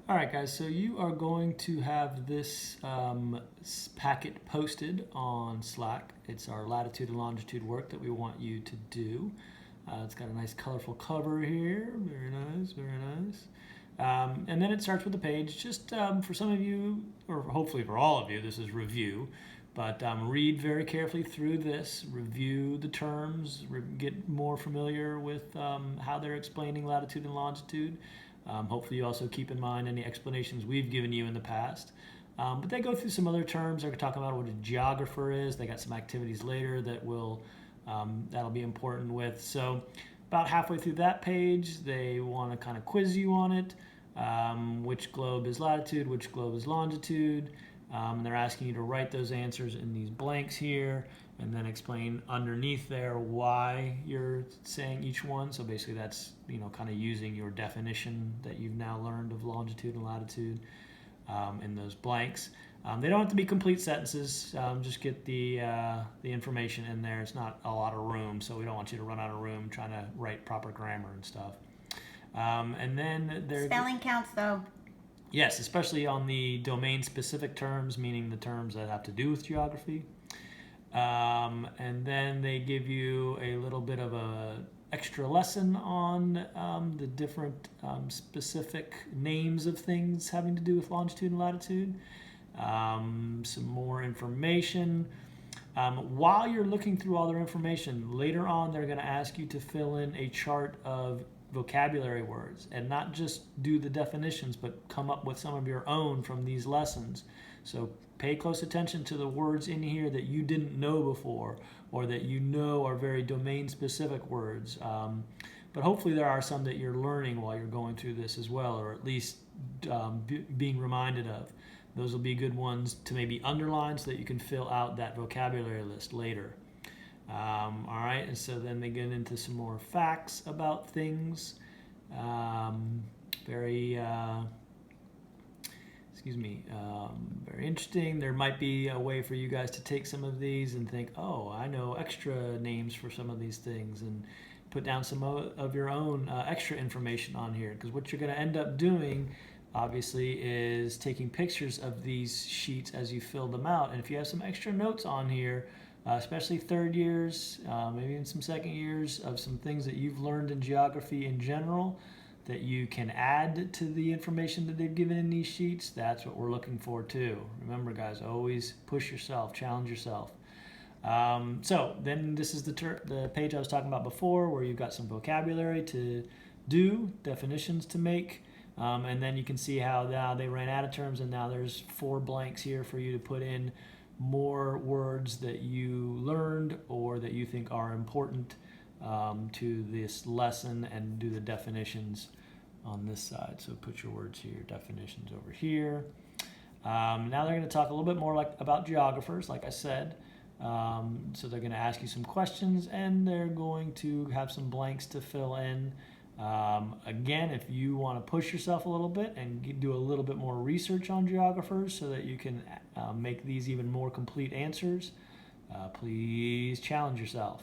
All right, guys, so you are going to have this packet posted on Slack. It's our latitude and longitude work that we want you to do. It's got a nice colorful cover here. Very nice, very nice. And then it starts with a page. Just for some of you, or hopefully for all of you, this is review. But read very carefully through this, review the terms, get more familiar with how they're explaining latitude and longitude. Hopefully you also keep in mind any explanations we've given you in the past. But they go through some other terms. They're talking about what a geographer is. They got some activities later that that'll be important with. So about halfway through that page, they want to kind of quiz you on it. Which globe is latitude, which globe is longitude. And they're asking you to write those answers in these blanks here and then explain underneath there why you're saying each one. So basically that's, kind of using your definition that you've now learned of longitude and latitude in those blanks. They don't have to be complete sentences. Just get the information in there. It's not a lot of room, so we don't want you to run out of room trying to write proper grammar and stuff. And then spelling counts though. Yes, especially on the domain-specific terms, meaning the terms that have to do with geography. And then they give you a little bit of a extra lesson on the different specific names of things having to do with longitude and latitude. Some more information. While you're looking through all their information, later on they're going to ask you to fill in a chart of vocabulary words and not just do the definitions, but come up with some of your own from these lessons. So pay close attention to the words in here that you didn't know before or that are very domain-specific words. But hopefully there are some that you're learning while you're going through this as well, or at least being reminded of. Those will be good ones to maybe underline so that you can fill out that vocabulary list later. All right, and so then they get into some more facts about things. Very interesting. There might be a way for you guys to take some of these and think, oh, I know extra names for some of these things, and put down some of your own extra information on here, because what you're going to end up doing obviously is taking pictures of these sheets as you fill them out. And if you have some extra notes on here, especially third years, maybe even some second years, of some things that you've learned in geography in general that you can add to the information that they've given in these sheets, that's what we're looking for too. Remember, guys, always push yourself, challenge yourself. So then this is the page I was talking about before, where you've got some vocabulary to do, definitions to make, and then you can see how now they ran out of terms, and now there's 4 blanks here for you to put in more words that you learned or that you think are important to this lesson, and do the definitions on this side. So put your words here, definitions over here. Now they're going to talk a little bit more about geographers, like I said. So they're going to ask you some questions, and they're going to have some blanks to fill in. Again, if you want to push yourself a little bit and do a little bit more research on geographers so that you can make these even more complete answers, please challenge yourself.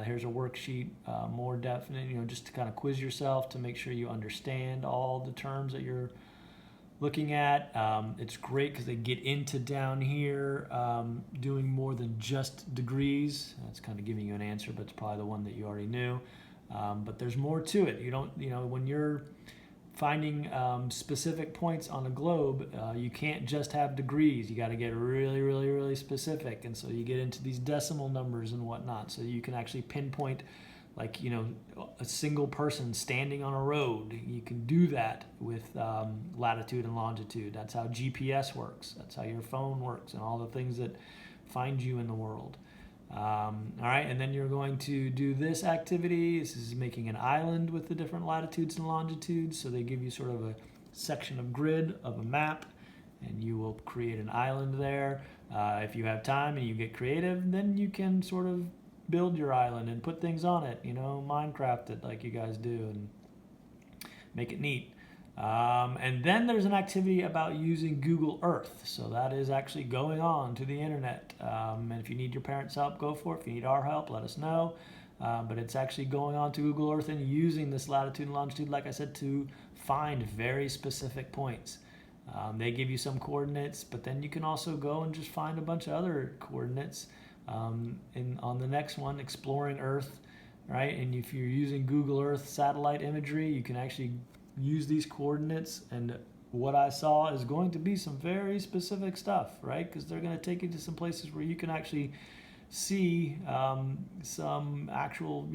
Here's a worksheet, more definite, just to kind of quiz yourself to make sure you understand all the terms that you're looking at. It's great because they get into down here doing more than just degrees. That's kind of giving you an answer, but it's probably the one that you already knew. But there's more to it. You don't, when you're finding specific points on a globe, you can't just have degrees. You got to get really, really, really specific. And so you get into these decimal numbers and whatnot, so you can actually pinpoint, like, a single person standing on a road. You can do that with latitude and longitude. That's how GPS works. That's how your phone works, and all the things that find you in the world. All right, and then you're going to do this activity. This is making an island with the different latitudes and longitudes. So they give you sort of a section of grid of a map, and you will create an island there. If you have time and you get creative, then you can sort of build your island and put things on it, Minecraft it like you guys do, and make it neat. And then there's an activity about using Google Earth. So that is actually going on to the internet. And if you need your parents' help, go for it. If you need our help, let us know. but it's actually going on to Google Earth and using this latitude and longitude, like I said, to find very specific points. They give you some coordinates, but then you can also go and just find a bunch of other coordinates. On the next one, Exploring Earth, right? And if you're using Google Earth satellite imagery, you can actually use these coordinates, and what I saw is going to be some very specific stuff, right? Because they're going to take you to some places where you can actually see some actual,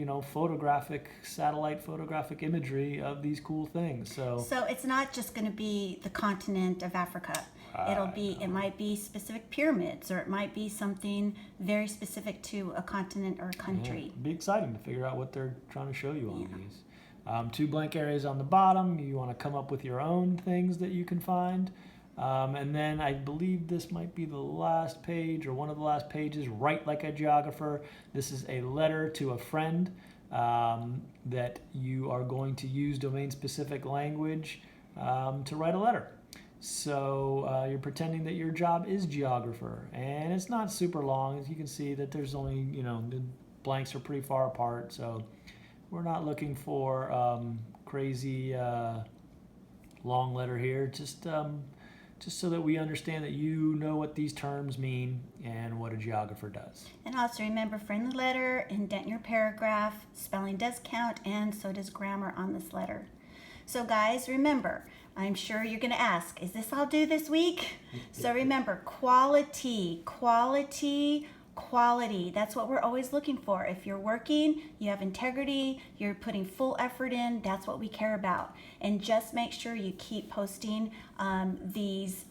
satellite photographic imagery of these cool things. So it's not just going to be the continent of Africa. It might be specific pyramids, or it might be something very specific to a continent or a country. Yeah, it'd be exciting to figure out what they're trying to show you on these. 2 blank areas on the bottom. You want to come up with your own things that you can find. And then I believe this might be the last page, or one of the last pages. Write like a geographer. This is a letter to a friend that you are going to use domain-specific language to write a letter. So you're pretending that your job is geographer, and it's not super long. As you can see, that there's only, the blanks are pretty far apart. So we're not looking for crazy long letter here. Just so that we understand that you know what these terms mean and what a geographer does. And also remember, friendly letter, indent your paragraph, spelling does count, and so does grammar on this letter. So guys, remember, I'm sure you're going to ask, is this all due this week? So remember, quality. That's what we're always looking for. If you're working, you have integrity, you're putting full effort in, that's what we care about. And just make sure you keep posting these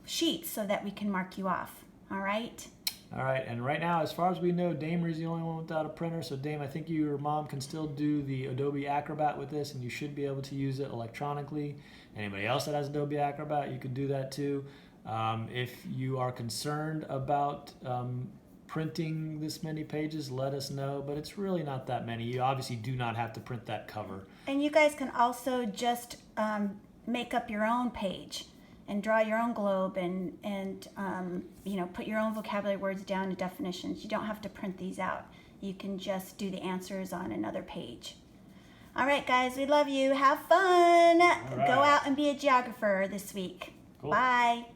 sheets so that we can mark you off. All right? All right, and right now, as far as we know, Damer's the only one without a printer. So Dame, I think your mom can still do the Adobe Acrobat with this, and you should be able to use it electronically. Anybody else that has Adobe Acrobat, you can do that too. If you are concerned about printing this many pages, let us know, but it's really not that many. You obviously do not have to print that cover. And you guys can also just make up your own page and draw your own globe and put your own vocabulary words down to definitions. You don't have to print these out. You can just do the answers on another page. All right, guys, we love you. Have fun. All right. Go out and be a geographer this week. Cool. Bye.